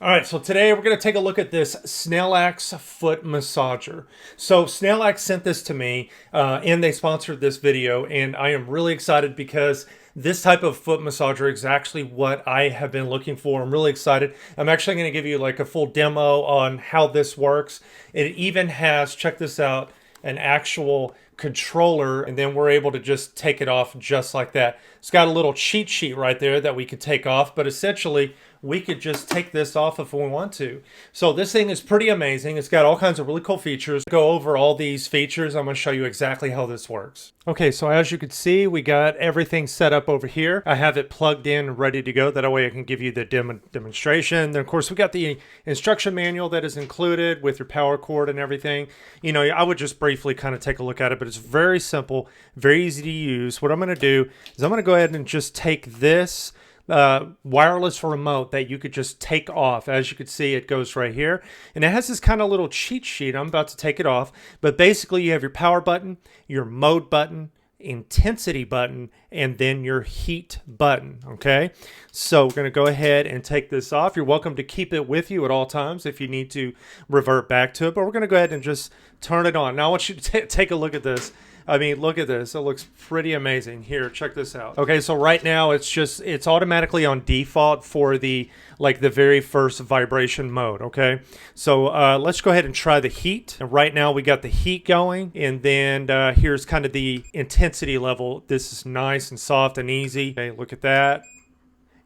All right, so today we're going to take a look at this Snailax foot massager. So Snailax sent this to me and they sponsored this video, and I am really excited because this type of foot massager is actually what I have been looking for. I'm really excited. I'm actually going to give you like a full demo on how this works. It even has, check this out, an actual controller, and then we're able to just take it off just like that. It's got a little cheat sheet right there that we could take off, but essentially we could just take this off if we want to. So this thing is pretty amazing. It's got all kinds of really cool features. Go over all these features. I'm going to show you exactly how this works. Okay, so as you can see, we got everything set up over here. I have it plugged in, ready to go. That way I can give you the demonstration. Then of course we got the instruction manual that is included with your power cord and everything. You know, I would just briefly kind of take a look at it, but it's very simple, very easy to use. What I'm going to do is I'm going to go ahead and just take this wireless remote that you could just take off. As you can see, it goes right here, and it has this kind of little cheat sheet. I'm about to take it off, but basically you have your power button, your mode button, intensity button, and then your heat button. Okay, so we're going to go ahead and take this off. You're welcome to keep it with you at all times if you need to revert back to it, but we're going to go ahead and just turn it on. Now I want you to take a look at this. I mean, look at this. It looks pretty amazing. Here, check this out. Okay, so right now it's automatically on default for the very first vibration mode, okay? So let's go ahead and try the heat. And right now we got the heat going, and then here's kind of the intensity level. This is nice and soft and easy. Okay, look at that.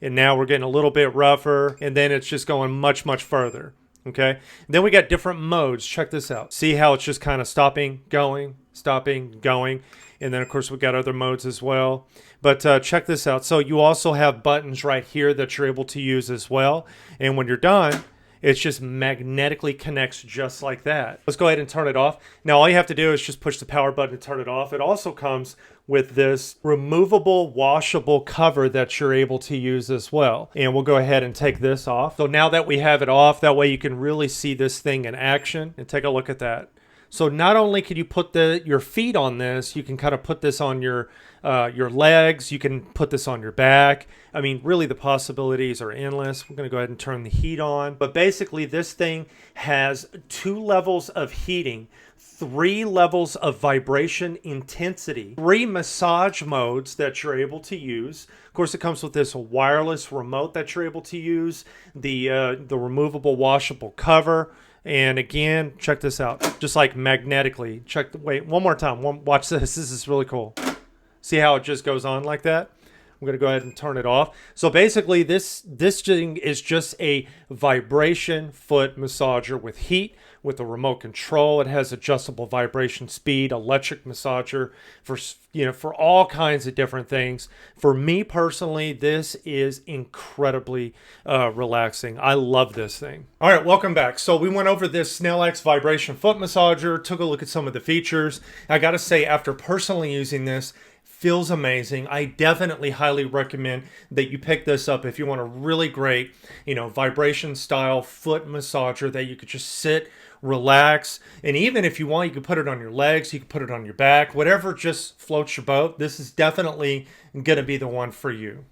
And now we're getting a little bit rougher, and then it's just going much, much further. Okay, and then we got different modes. Check this out. See how it's just kind of stopping, going, and then of course we got other modes as well. But check this out. So you also have buttons right here that you're able to use as well, and when you're done, it just magnetically connects just like that. Let's go ahead and turn it off. Now all you have to do is just push the power button to turn it off. It also comes with this removable washable cover that you're able to use as well. And we'll go ahead and take this off. So now that we have it off, that way you can really see this thing in action, and take a look at that. So not only can you put your feet on this, you can kind of put this on your legs, you can put this on your back. I mean, really the possibilities are endless. We're going to go ahead and turn the heat on. But basically this thing has 2 levels of heating, 3 levels of vibration intensity, 3 massage modes that you're able to use. Of course, it comes with this wireless remote that you're able to use, the removable washable cover. And again, check this out, just like magnetically. Wait, one more time. Watch this. This is really cool. See how it just goes on like that? I'm going to go ahead and turn it off. So basically, this thing is just a vibration foot massager with heat, with a remote control. It has adjustable vibration speed, electric massager for all kinds of different things. For me personally, this is incredibly relaxing. I love this thing. All right, welcome back. So we went over this Snailax vibration foot massager, took a look at some of the features. I got to say, after personally using this, feels amazing. I definitely highly recommend that you pick this up if you want a really great, vibration style foot massager that you could just sit, relax, and even if you want, you can put it on your legs, you can put it on your back, whatever just floats your boat. This is definitely going to be the one for you.